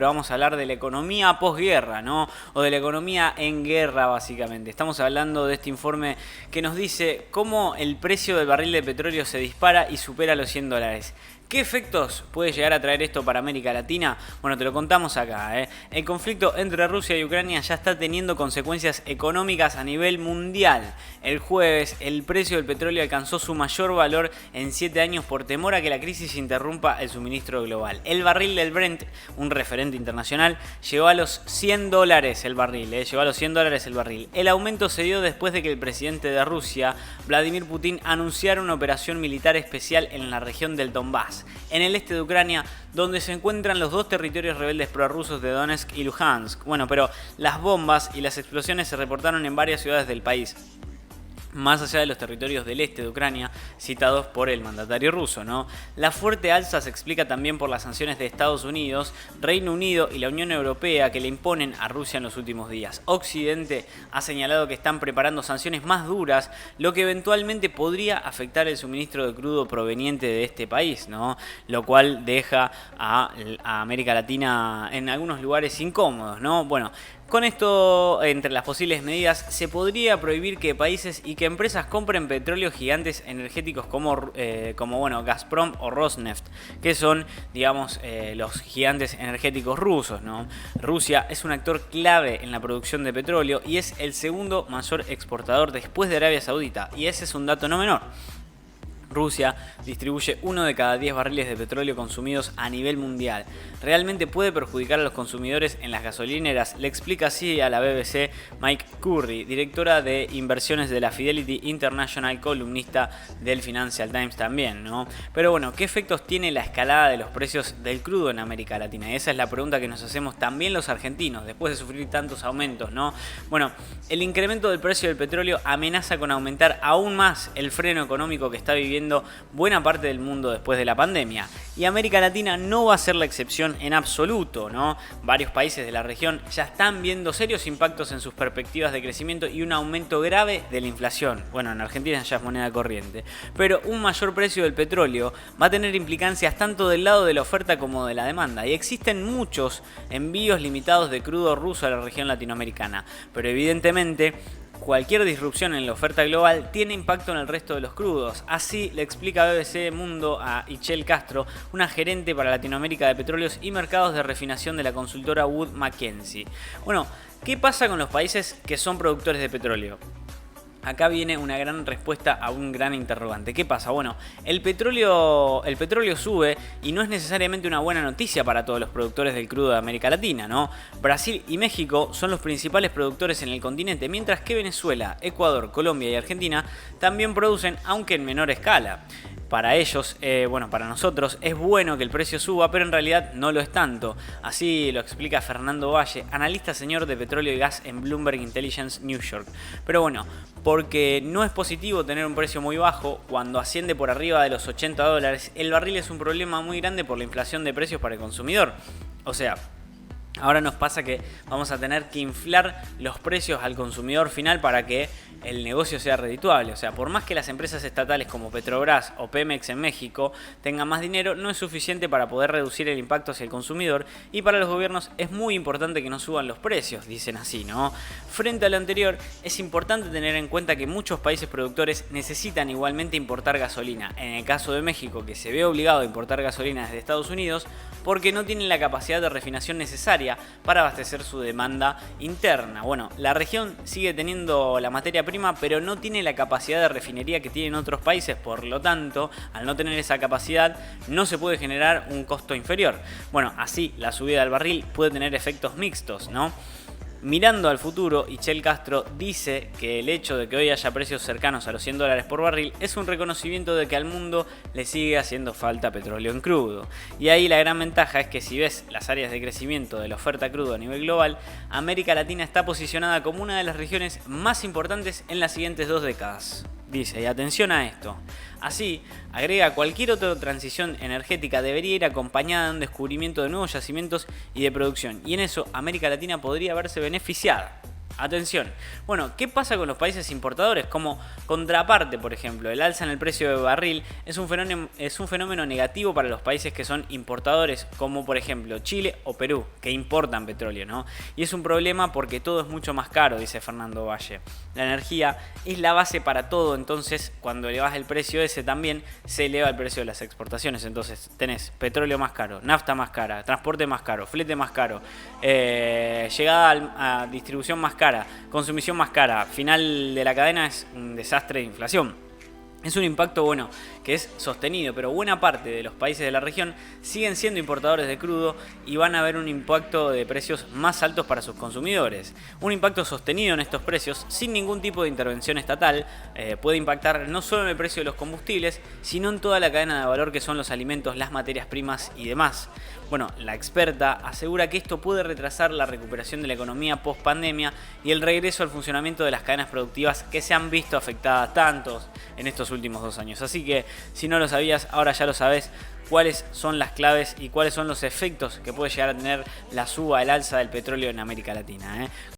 pero vamos a hablar de la economía posguerra, ¿no? O de la economía en guerra, básicamente. Estamos hablando de este informe que nos dice cómo el precio del barril de petróleo se dispara y supera los $100. ¿Qué efectos puede llegar a traer esto para América Latina? Bueno, te lo contamos acá. El conflicto entre Rusia y Ucrania ya está teniendo consecuencias económicas a nivel mundial. El jueves, el precio del petróleo alcanzó su mayor valor en 7 años por temor a que la crisis interrumpa el suministro global. El barril del Brent, un referente internacional, llegó a los $100 el barril. Llegó a los $100 el barril. El aumento se dio después de que el presidente de Rusia, Vladimir Putin, anunciara una operación militar especial en la región del Donbass, en el este de Ucrania, donde se encuentran los dos territorios rebeldes prorrusos de Donetsk y Luhansk. Bueno, pero las bombas y las explosiones se reportaron en varias ciudades del país, más allá de los territorios del este de Ucrania citados por el mandatario ruso, ¿no? La fuerte alza se explica también por las sanciones de Estados Unidos, Reino Unido y la Unión Europea que le imponen a Rusia en los últimos días. Occidente ha señalado que están preparando sanciones más duras, lo que eventualmente podría afectar el suministro de crudo proveniente de este país, ¿no? Lo cual deja a América Latina en algunos lugares incómodos, ¿no? Bueno, con esto, entre las posibles medidas, se podría prohibir que países y que empresas compren petróleo gigantes energéticos como Gazprom o Rosneft, que son, digamos, los gigantes energéticos rusos, ¿no? Rusia es un actor clave en la producción de petróleo y es el segundo mayor exportador después de Arabia Saudita, y ese es un dato no menor. Rusia distribuye 1 de cada 10 barriles de petróleo consumidos a nivel mundial. ¿Realmente puede perjudicar a los consumidores en las gasolineras? Le explica así a la BBC Mike Curry, directora de inversiones de la Fidelity International, columnista del Financial Times también, ¿no? Pero bueno, ¿qué efectos tiene la escalada de los precios del crudo en América Latina? Y esa es la pregunta que nos hacemos también los argentinos, después de sufrir tantos aumentos, ¿no? Bueno, el incremento del precio del petróleo amenaza con aumentar aún más el freno económico que está viviendo buena parte del mundo después de la pandemia. Y América Latina no va a ser la excepción en absoluto, ¿no? Varios países de la región ya están viendo serios impactos en sus perspectivas de crecimiento y un aumento grave de la inflación. Bueno, en Argentina ya es moneda corriente. Pero un mayor precio del petróleo va a tener implicancias tanto del lado de la oferta como de la demanda. Y existen muchos envíos limitados de crudo ruso a la región latinoamericana. Pero evidentemente, cualquier disrupción en la oferta global tiene impacto en el resto de los crudos. Así le explica BBC Mundo a Ichel Castro, una gerente para Latinoamérica de petróleos y mercados de refinación de la consultora Wood Mackenzie. Bueno, ¿qué pasa con los países que son productores de petróleo? Acá viene una gran respuesta a un gran interrogante. ¿Qué pasa? Bueno, el petróleo sube y no es necesariamente una buena noticia para todos los productores del crudo de América Latina, ¿no? Brasil y México son los principales productores en el continente, mientras que Venezuela, Ecuador, Colombia y Argentina también producen, aunque en menor escala. Para ellos, para nosotros es bueno que el precio suba, pero en realidad no lo es tanto. Así lo explica Fernando Valle, analista senior de petróleo y gas en Bloomberg Intelligence New York. Pero bueno, porque no es positivo tener un precio muy bajo, cuando asciende por arriba de los $80, el barril es un problema muy grande por la inflación de precios para el consumidor. O sea, ahora nos pasa que vamos a tener que inflar los precios al consumidor final para que el negocio sea redituable. O sea, por más que las empresas estatales como Petrobras o Pemex en México tengan más dinero, no es suficiente para poder reducir el impacto hacia el consumidor, y para los gobiernos es muy importante que no suban los precios, dicen así, ¿no? Frente a lo anterior, es importante tener en cuenta que muchos países productores necesitan igualmente importar gasolina. En el caso de México, que se ve obligado a importar gasolina desde Estados Unidos porque no tienen la capacidad de refinación necesaria para abastecer su demanda interna. Bueno, la región sigue teniendo la materia prima, pero no tiene la capacidad de refinería que tienen otros países. Por lo tanto, al no tener esa capacidad, no se puede generar un costo inferior. Bueno, así la subida del barril puede tener efectos mixtos, ¿no? Mirando al futuro, Ichel Castro dice que el hecho de que hoy haya precios cercanos a los $100 por barril es un reconocimiento de que al mundo le sigue haciendo falta petróleo en crudo. Y ahí la gran ventaja es que si ves las áreas de crecimiento de la oferta crudo a nivel global, América Latina está posicionada como una de las regiones más importantes en las siguientes 2 décadas. Dice, y atención a esto. Así, agrega, cualquier otra transición energética debería ir acompañada de un descubrimiento de nuevos yacimientos y de producción. Y en eso, América Latina podría verse beneficiada. Atención. Bueno, ¿qué pasa con los países importadores? Como contraparte, por ejemplo, el alza en el precio del barril es un fenómeno negativo para los países que son importadores, como por ejemplo Chile o Perú, que importan petróleo, ¿no? Y es un problema porque todo es mucho más caro, dice Fernando Valle. La energía es la base para todo, entonces cuando elevas el precio ese también se eleva el precio de las exportaciones. Entonces tenés petróleo más caro, nafta más cara, transporte más caro, flete más caro, llegada a distribución más cara, consumición más cara, final de la cadena es un desastre de inflación. Es un impacto, bueno, que es sostenido, pero buena parte de los países de la región siguen siendo importadores de crudo y van a ver un impacto de precios más altos para sus consumidores. Un impacto sostenido en estos precios, sin ningún tipo de intervención estatal, puede impactar no solo en el precio de los combustibles, sino en toda la cadena de valor que son los alimentos, las materias primas y demás. Bueno, la experta asegura que esto puede retrasar la recuperación de la economía post pandemia y el regreso al funcionamiento de las cadenas productivas que se han visto afectadas tantos en estos últimos 2 años. Así que si no lo sabías, ahora ya lo sabes cuáles son las claves y cuáles son los efectos que puede llegar a tener la suba, el alza del petróleo en América Latina,